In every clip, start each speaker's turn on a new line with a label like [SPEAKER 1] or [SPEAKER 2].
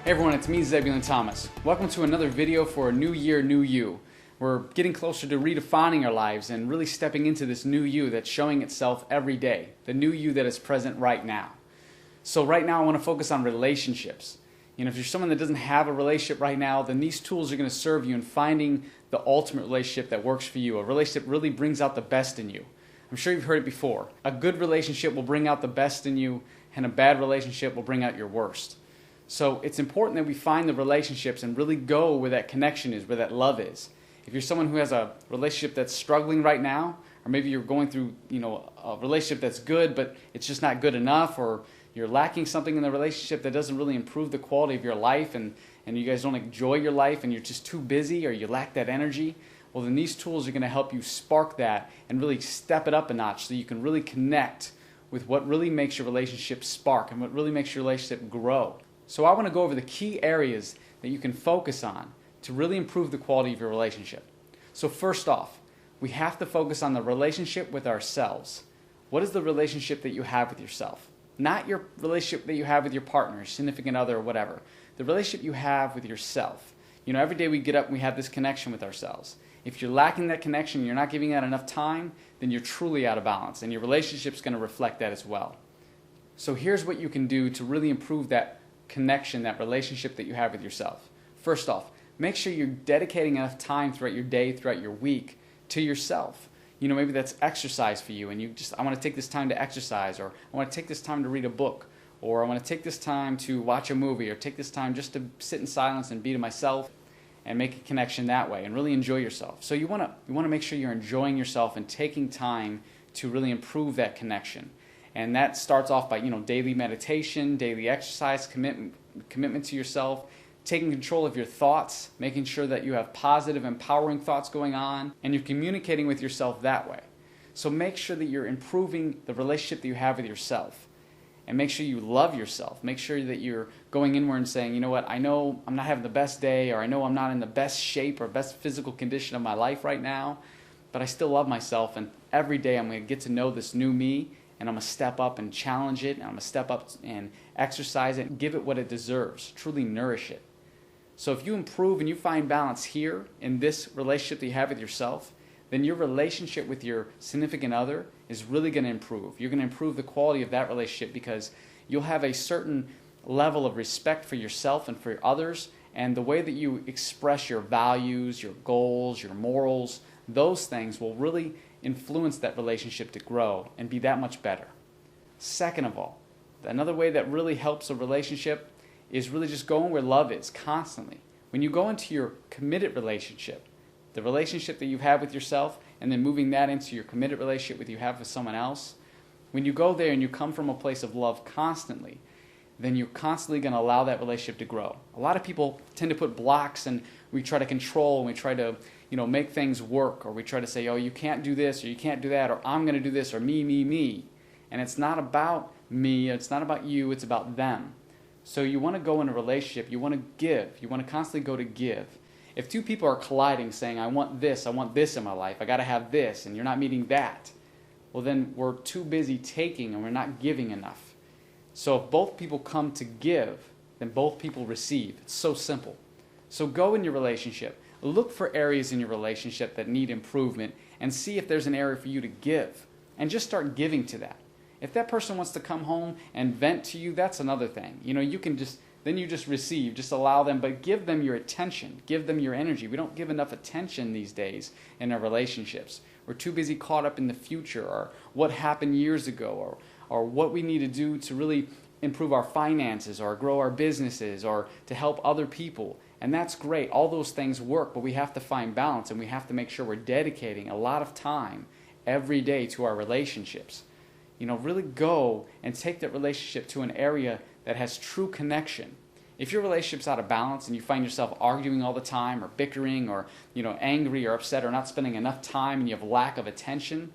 [SPEAKER 1] Hey everyone, it's me, Zebulon Thomas. Welcome to another video for a new year, new you. We're getting closer to redefining our lives and really stepping into this new you that's showing itself every day, the new you that is present right now. So right now I want to focus on relationships. If you're someone that doesn't have a relationship right now, then these tools are going to serve you in finding the ultimate relationship that works for you, a relationship that really brings out the best in you. I'm sure you've heard it before. A good relationship will bring out the best in you, and a bad relationship will bring out your worst. So it's important that we find the relationships and really go where that connection is, where that love is. If you're someone who has a relationship that's struggling right now, or maybe you're going through a relationship that's good but it's just not good enough, or you're lacking something in the relationship that doesn't really improve the quality of your life, and you guys don't enjoy your life and you're just too busy or you lack that energy, well then these tools are going to help you spark that and really step it up a notch so you can really connect with what really makes your relationship spark and what really makes your relationship grow. So I want to go over the key areas that you can focus on to really improve the quality of your relationship. So first off, we have to focus on the relationship with ourselves. What is the relationship that you have with yourself? Not your relationship that you have with your partner, your significant other, or whatever. The relationship you have with yourself. Every day we get up and we have this connection with ourselves. If you're lacking that connection, you're not giving that enough time, then you're truly out of balance, and your relationship's going to reflect that as well. So here's what you can do to really improve that connection, that relationship that you have with yourself. First off, make sure you're dedicating enough time throughout your day, throughout your week, to yourself. Maybe that's exercise for you, and I want to take this time to exercise, or I want to take this time to read a book, or I want to take this time to watch a movie, or take this time just to sit in silence and be to myself and make a connection that way and really enjoy yourself. So you want to make sure you're enjoying yourself and taking time to really improve that connection. And that starts off by daily meditation, daily exercise, commitment to yourself, taking control of your thoughts, making sure that you have positive, empowering thoughts going on, and you're communicating with yourself that way. So make sure that you're improving the relationship that you have with yourself. And make sure you love yourself. Make sure that you're going inward and saying, you know what, I know I'm not having the best day, or I know I'm not in the best shape or best physical condition of my life right now, but I still love myself, and every day I'm going to get to know this new me, and I'm going to step up and challenge it, and I'm going to step up and exercise it and give it what it deserves, truly nourish it. So if you improve and you find balance here in this relationship that you have with yourself, then your relationship with your significant other is really going to improve. You're going to improve the quality of that relationship because you'll have a certain level of respect for yourself and for others, and the way that you express your values, your goals, your morals, those things will really influence that relationship to grow and be that much better. Second of all, another way that really helps a relationship is really just going where love is constantly. When you go into your committed relationship, the relationship that you have with yourself, and then moving that into your committed relationship that you have with someone else, when you go there and you come from a place of love constantly, then you're constantly going to allow that relationship to grow. A lot of people tend to put blocks, and we try to control, and we try to make things work, or we try to say, oh, you can't do this, or you can't do that, or I'm going to do this, or me. And it's not about me, it's not about you, it's about them. So you want to go in a relationship, you want to give, you want to constantly go to give. If two people are colliding saying, I want this in my life, I got to have this, and you're not meeting that, well then we're too busy taking and we're not giving enough. So if both people come to give, then both people receive. It's so simple. So go in your relationship. Look for areas in your relationship that need improvement and see if there's an area for you to give. And just start giving to that. If that person wants to come home and vent to you, that's another thing. You can then you just receive, just allow them, but give them your attention, give them your energy. We don't give enough attention these days in our relationships. We're too busy caught up in the future, or what happened years ago, or what we need to do to really improve our finances, or grow our businesses, or to help other people. And that's great. All those things work, but we have to find balance, and we have to make sure we're dedicating a lot of time every day to our relationships. Really go and take that relationship to an area that has true connection. If your relationship's out of balance and you find yourself arguing all the time, or bickering, or angry or upset, or not spending enough time, and you have lack of attention,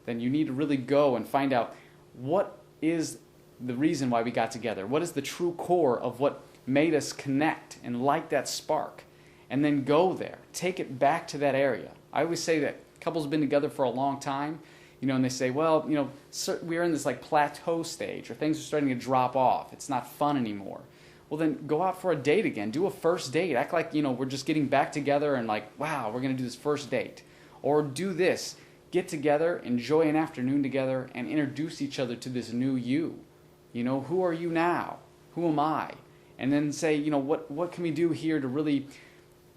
[SPEAKER 1] then you need to really go and find out what is the reason why we got together. What is the true core of what made us connect and like that spark? And then go there. Take it back to that area. I always say that couples have been together for a long time, and they say, well, we're in this plateau stage, or things are starting to drop off. It's not fun anymore. Well, then go out for a date again. Do a first date. Act like, we're just getting back together and like, wow, we're going to do this first date. Or do this. Get together, enjoy an afternoon together, and introduce each other to this new you. Who are you now? Who am I? And then say, what can we do here to really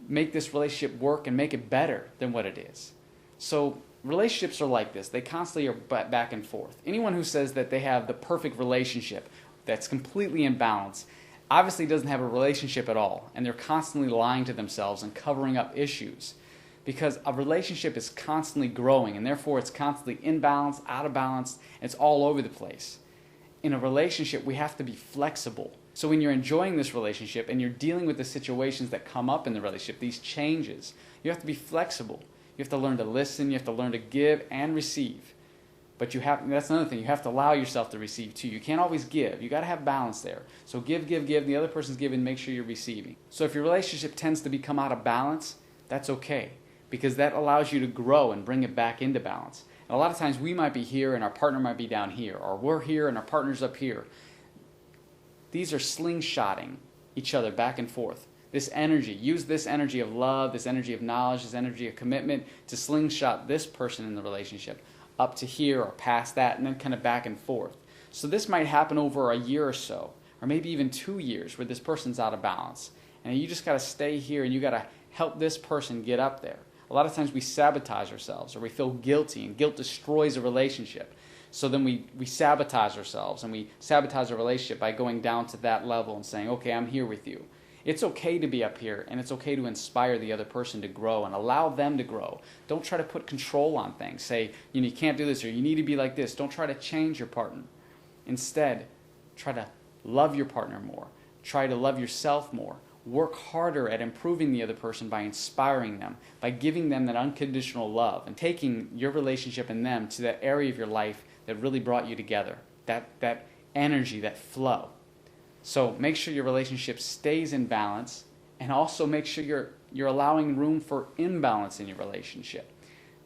[SPEAKER 1] make this relationship work and make it better than what it is? So relationships are like this. They constantly are back and forth. Anyone who says that they have the perfect relationship that's completely in balance obviously doesn't have a relationship at all, and they're constantly lying to themselves and covering up issues, because a relationship is constantly growing, and therefore it's constantly in balance, out of balance, and it's all over the place. In a relationship, we have to be flexible. So when you're enjoying this relationship and you're dealing with the situations that come up in the relationship, these changes, you have to be flexible. You have to learn to listen, you have to learn to give and receive. But that's another thing, you have to allow yourself to receive too. You can't always give. You got to have balance there. So give, the other person's giving, make sure you're receiving. So if your relationship tends to become out of balance, that's okay, because that allows you to grow and bring it back into balance. And a lot of times we might be here and our partner might be down here, or we're here and our partner's up here. These are slingshotting each other back and forth. This energy, use this energy of love, this energy of knowledge, this energy of commitment to slingshot this person in the relationship up to here or past that, and then kind of back and forth. So this might happen over a year or so, or maybe even 2 years where this person's out of balance. And you just got to stay here and you got to help this person get up there. A lot of times we sabotage ourselves, or we feel guilty, and guilt destroys a relationship. So then we sabotage ourselves, and we sabotage a relationship by going down to that level and saying, okay, I'm here with you. It's okay to be up here, and it's okay to inspire the other person to grow and allow them to grow. Don't try to put control on things. Say, you can't do this, or you need to be like this. Don't try to change your partner. Instead, try to love your partner more. Try to love yourself more. Work harder at improving the other person by inspiring them, by giving them that unconditional love, and taking your relationship and them to that area of your life that really brought you together, that energy, that flow. So make sure your relationship stays in balance, and also make sure you're allowing room for imbalance in your relationship.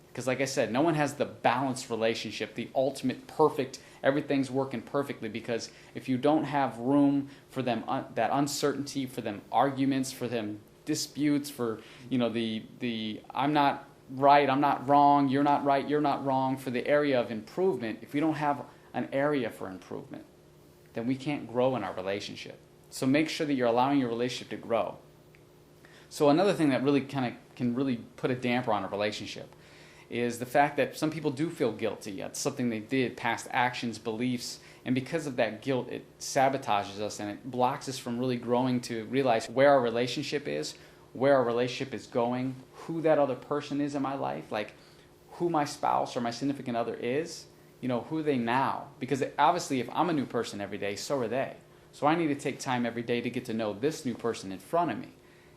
[SPEAKER 1] Because like I said, no one has the balanced relationship, the ultimate perfect, everything's working perfectly, because if you don't have room for them, that uncertainty, for them arguments, for them disputes, for the I'm not right, I'm not wrong, you're not right, you're not wrong, for the area of improvement, if we don't have an area for improvement, then we can't grow in our relationship. So make sure that you're allowing your relationship to grow. So another thing that really can really put a damper on a relationship is the fact that some people do feel guilty at something they did, past actions, beliefs, and because of that guilt, it sabotages us and it blocks us from really growing to realize where our relationship is, where our relationship is going, who that other person is in my life, like who my spouse or my significant other is, who are they now? Because obviously if I'm a new person every day, so are they. So I need to take time every day to get to know this new person in front of me.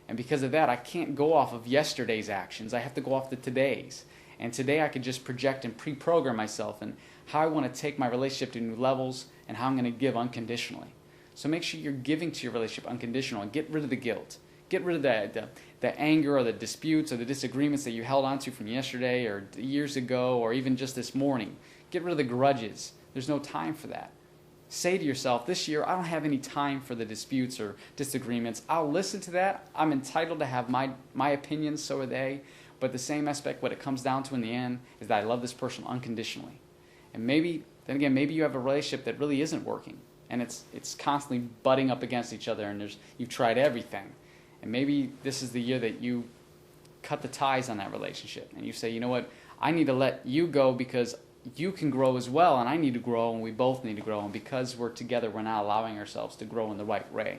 [SPEAKER 1] And because of that, I can't go off of yesterday's actions. I have to go off to today's. And today I could just project and pre-program myself and how I want to take my relationship to new levels and how I'm going to give unconditionally. So make sure you're giving to your relationship unconditional and get rid of the guilt. Get rid of the anger or the disputes or the disagreements that you held onto from yesterday or years ago or even just this morning. Get rid of the grudges. There's no time for that. Say to yourself, this year I don't have any time for the disputes or disagreements. I'll listen to that. I'm entitled to have my opinions, so are they. But the same aspect, what it comes down to in the end, is that I love this person unconditionally. And maybe you have a relationship that really isn't working, and it's constantly butting up against each other, and you've tried everything. And maybe this is the year that you cut the ties on that relationship, and you say, you know what, I need to let you go because you can grow as well, and I need to grow, and we both need to grow, and because we're together, we're not allowing ourselves to grow in the right way.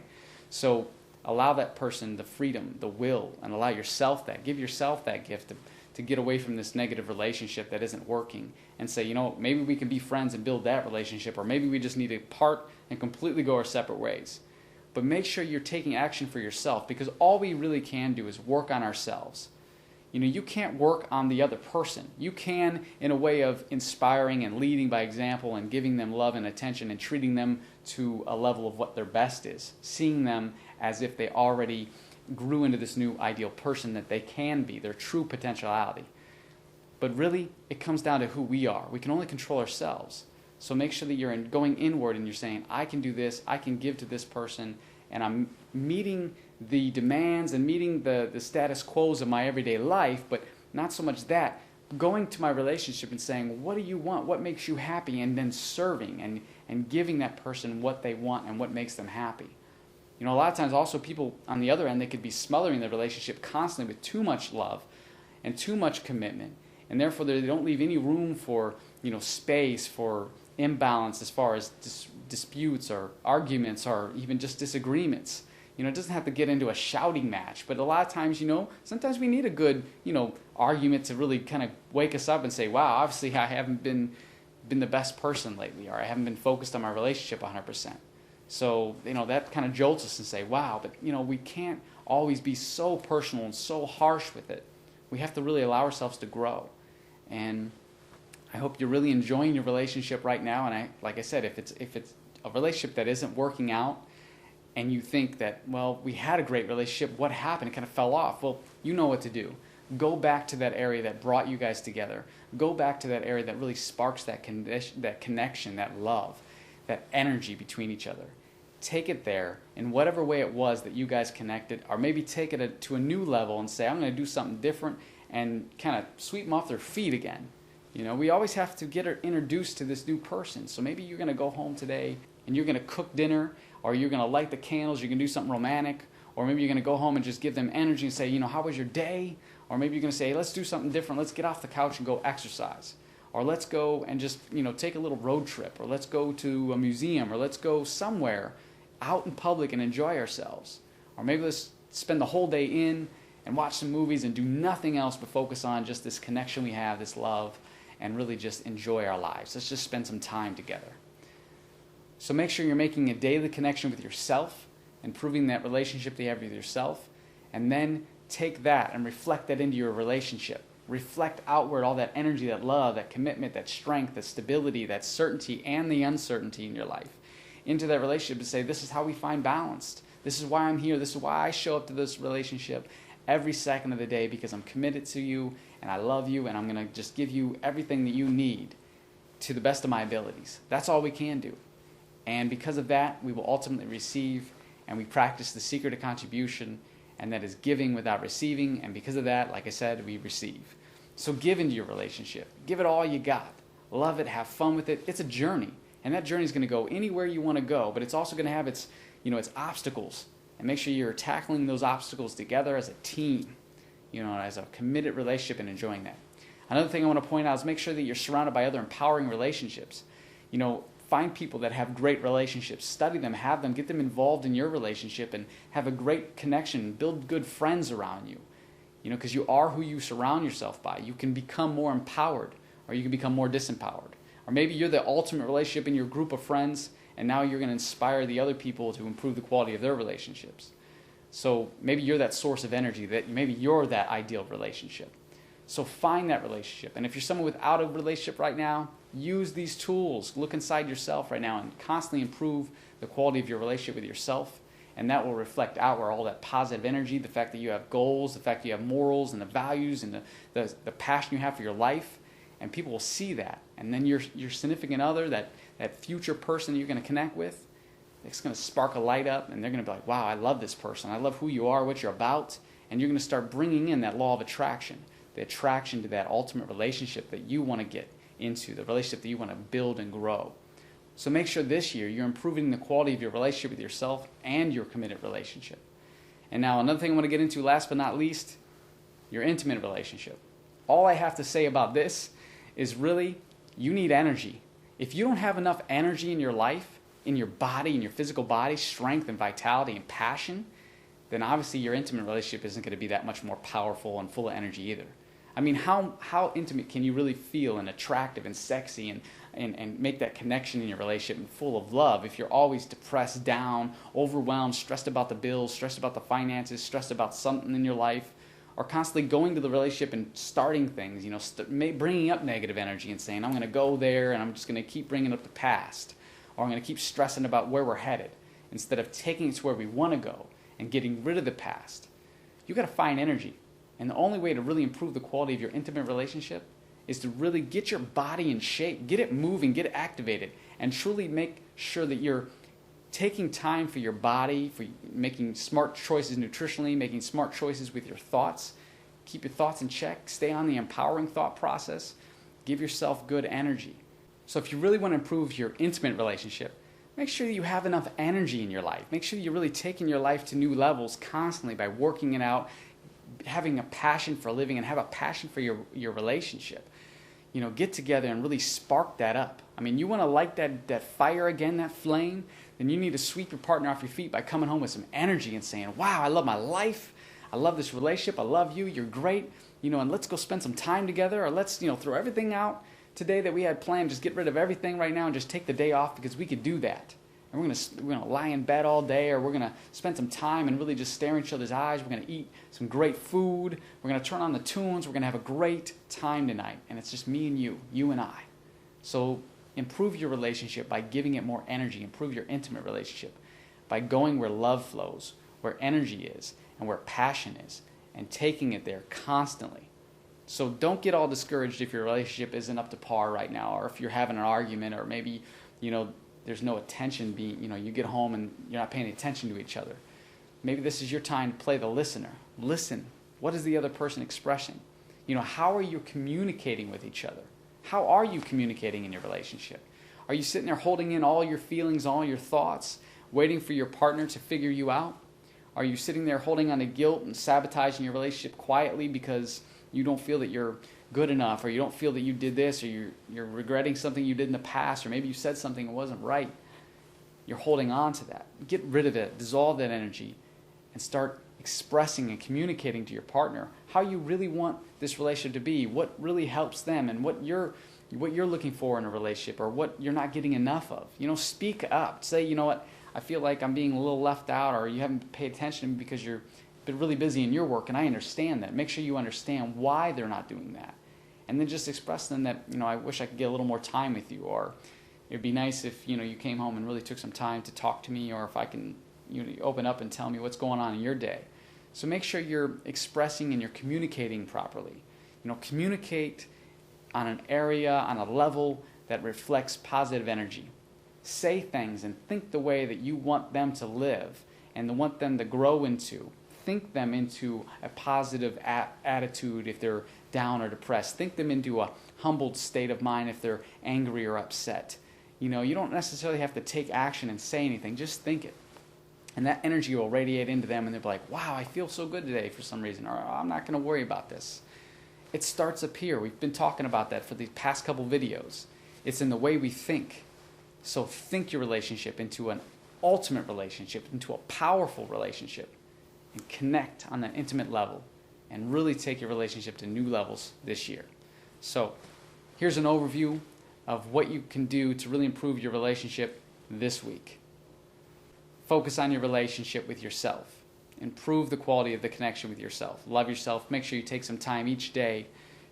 [SPEAKER 1] So allow that person the freedom, the will, and allow yourself that. Give yourself that gift to get away from this negative relationship that isn't working and say, maybe we can be friends and build that relationship, or maybe we just need to part and completely go our separate ways. But make sure you're taking action for yourself, because all we really can do is work on ourselves. You can't work on the other person. You can in a way of inspiring and leading by example and giving them love and attention and treating them to a level of what their best is, seeing them as if they already grew into this new ideal person that they can be, their true potentiality. But really, it comes down to who we are. We can only control ourselves. So make sure that you're going inward and you're saying, I can do this, I can give to this person, and I'm meeting the demands and meeting the status quos of my everyday life, but not so much that, going to my relationship and saying, what do you want? What makes you happy? And then serving and giving that person what they want and what makes them happy. You know, a lot of times also people on the other end, they could be smothering their relationship constantly with too much love and too much commitment, and therefore they don't leave any room for, space for imbalance as far as disputes or arguments or even just disagreements. It doesn't have to get into a shouting match, but a lot of times, sometimes we need a good, argument to really kind of wake us up and say, wow, obviously I haven't been the best person lately, or I haven't been focused on my relationship 100%. So, that kind of jolts us and say, wow, but, we can't always be so personal and so harsh with it. We have to really allow ourselves to grow. And I hope you're really enjoying your relationship right now. And like I said, if it's a relationship that isn't working out, and you think that, well, we had a great relationship, what happened? It kind of fell off. Well, you know what to do. Go back to that area that brought you guys together. Go back to that area that really sparks that connection, that love, that energy between each other. Take it there in whatever way it was that you guys connected, or maybe take it to a new level and say, I'm going to do something different, and kind of sweep them off their feet again. We always have to get introduced to this new person. So maybe you're going to go home today and you're going to cook dinner, or you're going to light the candles, you're going to do something romantic, or maybe you're going to go home and just give them energy and say, how was your day? Or maybe you're going to say, hey, let's do something different. Let's get off the couch and go exercise. Or let's go and just, take a little road trip. Or let's go to a museum. Or let's go somewhere out in public and enjoy ourselves. Or maybe let's spend the whole day in and watch some movies and do nothing else but focus on just this connection we have, this love, and really just enjoy our lives. Let's just spend some time together. So make sure you're making a daily connection with yourself, improving that relationship that you have with yourself, and then take that and reflect that into your relationship. Reflect outward all that energy, that love, that commitment, that strength, that stability, that certainty, and the uncertainty in your life into that relationship and say, this is how we find balance. This is why I'm here. This is why I show up to this relationship every second of the day, because I'm committed to you and I love you, and I'm going to just give you everything that you need to the best of my abilities. That's all we can do. And because of that, we will ultimately receive, and we practice the secret of contribution, and that is giving without receiving. And because of that, like I said, we receive. So give into your relationship. Give it all you got. Love it. Have fun with it. It's a journey, and that journey is going to go anywhere you want to go, but it's also going to have its obstacles. And make sure you're tackling those obstacles together as a team, as a committed relationship, and enjoying that. Another thing I want to point out is make sure that you're surrounded by other empowering relationships. Find people that have great relationships, study them, have them, get them involved in your relationship, and have a great connection, build good friends around you. Because you are who you surround yourself by. You can become more empowered, or you can become more disempowered. Or maybe you're the ultimate relationship in your group of friends, and now you're going to inspire the other people to improve the quality of their relationships. So maybe you're that source of energy, that maybe you're that ideal relationship. So find that relationship. And if you're someone without a relationship right now, use these tools. Look inside yourself right now and constantly improve the quality of your relationship with yourself. And that will reflect outward all that positive energy, the fact that you have goals, the fact that you have morals and the values and the passion you have for your life. And people will see that. And then your significant other, that future person that you're going to connect with, it's going to spark a light up, and they're going to be like, wow, I love this person. I love who you are, what you're about. And you're going to start bringing in that law of attraction, the attraction to that ultimate relationship that you want to get into, the relationship that you want to build and grow. So make sure this year you're improving the quality of your relationship with yourself and your committed relationship. And now another thing I want to get into, last but not least, your intimate relationship. All I have to say about this is really, you need energy. If you don't have enough energy in your life, in your body, in your physical body, strength and vitality and passion, then obviously your intimate relationship isn't going to be that much more powerful and full of energy either. I mean, how intimate can you really feel and attractive and sexy and make that connection in your relationship and full of love if you're always depressed, down, overwhelmed, stressed about the bills, stressed about the finances, stressed about something in your life, or constantly going to the relationship and starting things, bringing up negative energy and saying, I'm going to go there and I'm just going to keep bringing up the past, or I'm going to keep stressing about where we're headed instead of taking it to where we want to go and getting rid of the past. You got to find energy. And the only way to really improve the quality of your intimate relationship is to really get your body in shape, get it moving, get it activated, and truly make sure that you're taking time for your body, for making smart choices nutritionally, making smart choices with your thoughts. Keep your thoughts in check. Stay on the empowering thought process. Give yourself good energy. So if you really want to improve your intimate relationship, make sure that you have enough energy in your life. Make sure you're really taking your life to new levels constantly by working it out, having a passion for living, and have a passion for your relationship. Get together and really spark that up. I mean, you want to light that fire again, that flame, then you need to sweep your partner off your feet by coming home with some energy and saying, wow, I love my life. I love this relationship. I love you. You're great. And let's go spend some time together, or let's, throw everything out today that we had planned. Just get rid of everything right now and just take the day off, because we could do that. And we're gonna lie in bed all day, or we're gonna spend some time and really just stare in each other's eyes. We're gonna eat some great food. We're gonna turn on the tunes. We're gonna have a great time tonight. And it's just me and you and I. So improve your relationship by giving it more energy. Improve your intimate relationship by going where love flows, where energy is, and where passion is, and taking it there constantly. So don't get all discouraged if your relationship isn't up to par right now, or if you're having an argument, or maybe, there's no attention being, you get home and you're not paying attention to each other. Maybe this is your time to play the listener. Listen. What is the other person expressing? How are you communicating with each other? How are you communicating in your relationship? Are you sitting there holding in all your feelings, all your thoughts, waiting for your partner to figure you out? Are you sitting there holding on to guilt and sabotaging your relationship quietly because you don't feel that you're good enough, or you don't feel that you did this, or you're regretting something you did in the past, or maybe you said something that wasn't right? You're holding on to that. Get rid of it. Dissolve that energy and start expressing and communicating to your partner how you really want this relationship to be, what really helps them, and what you're looking for in a relationship, or what you're not getting enough of. Speak up. Say, you know what, I feel like I'm being a little left out, or you haven't paid attention to me because you're been really busy in your work, and I understand that. Make sure you understand why they're not doing that. And then just express to them that, I wish I could get a little more time with you, or it'd be nice if, you came home and really took some time to talk to me, or if I can, open up and tell me what's going on in your day. So make sure you're expressing and you're communicating properly. Communicate on an area, on a level that reflects positive energy. Say things and think the way that you want them to live and want them to grow into. Think them into a positive attitude if they're down or depressed. Think them into a humbled state of mind if they're angry or upset. You don't necessarily have to take action and say anything. Just think it. And that energy will radiate into them, and they'll be like, wow, I feel so good today for some reason, or I'm not going to worry about this. It starts up here. We've been talking about that for the past couple videos. It's in the way we think. So think your relationship into an ultimate relationship, into a powerful relationship, and connect on an intimate level, and really take your relationship to new levels this year. So here's an overview of what you can do to really improve your relationship this week. Focus on your relationship with yourself. Improve the quality of the connection with yourself. Love yourself. Make sure you take some time each day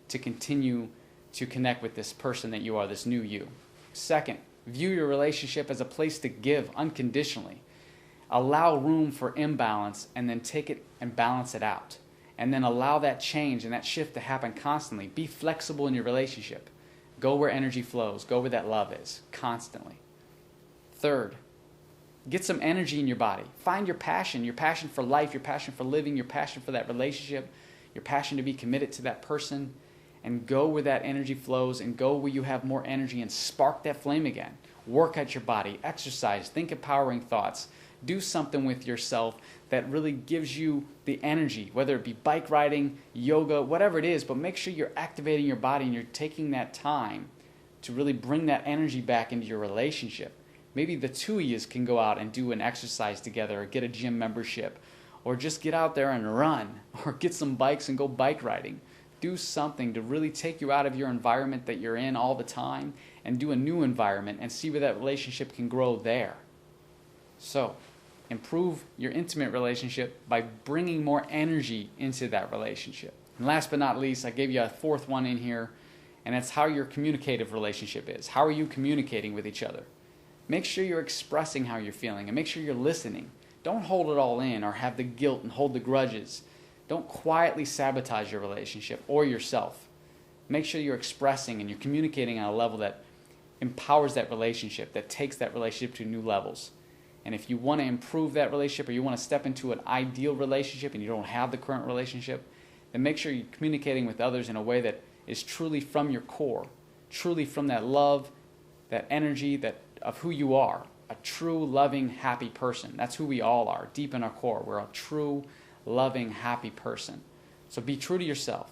[SPEAKER 1] to continue to connect with this person that you are, this new you. Second, view your relationship as a place to give unconditionally. Allow room for imbalance, and then take it and balance it out. And then allow that change and that shift to happen constantly. Be flexible in your relationship. Go where energy flows. Go where that love is, constantly. Third, get some energy in your body. Find your passion for life, your passion for living, your passion for that relationship, your passion to be committed to that person, and go where that energy flows, and go where you have more energy, and spark that flame again. Work at your body, exercise, think empowering thoughts. Do something with yourself that really gives you the energy, whether it be bike riding, yoga, whatever it is, but make sure you're activating your body and you're taking that time to really bring that energy back into your relationship. Maybe the two of you can go out and do an exercise together, or get a gym membership, or just get out there and run, or get some bikes and go bike riding. Do something to really take you out of your environment that you're in all the time and do a new environment and see where that relationship can grow there. So, improve your intimate relationship by bringing more energy into that relationship. And last but not least, I gave you a fourth one in here, and that's how your communicative relationship is. How are you communicating with each other? Make sure you're expressing how you're feeling, and make sure you're listening. Don't hold it all in or have the guilt and hold the grudges. Don't quietly sabotage your relationship or yourself. Make sure you're expressing and you're communicating on a level that empowers that relationship, that takes that relationship to new levels. And if you want to improve that relationship, or you want to step into an ideal relationship and you don't have the current relationship, then make sure you're communicating with others in a way that is truly from your core, truly from that love, that energy of who you are, a true, loving, happy person. That's who we all are, deep in our core. We're a true, loving, happy person. So be true to yourself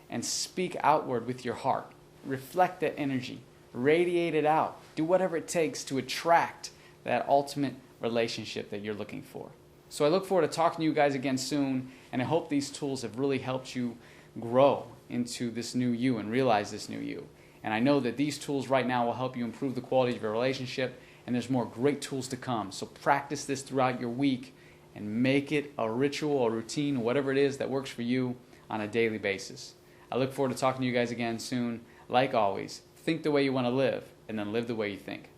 [SPEAKER 1] and speak outward with your heart. Reflect that energy. Radiate it out. Do whatever it takes to attract that ultimate relationship that you're looking for. So I look forward to talking to you guys again soon, and I hope these tools have really helped you grow into this new you and realize this new you. And I know that these tools right now will help you improve the quality of your relationship, and there's more great tools to come. So practice this throughout your week and make it a ritual, a routine, whatever it is that works for you on a daily basis. I look forward to talking to you guys again soon. Like always, think the way you want to live, and then live the way you think.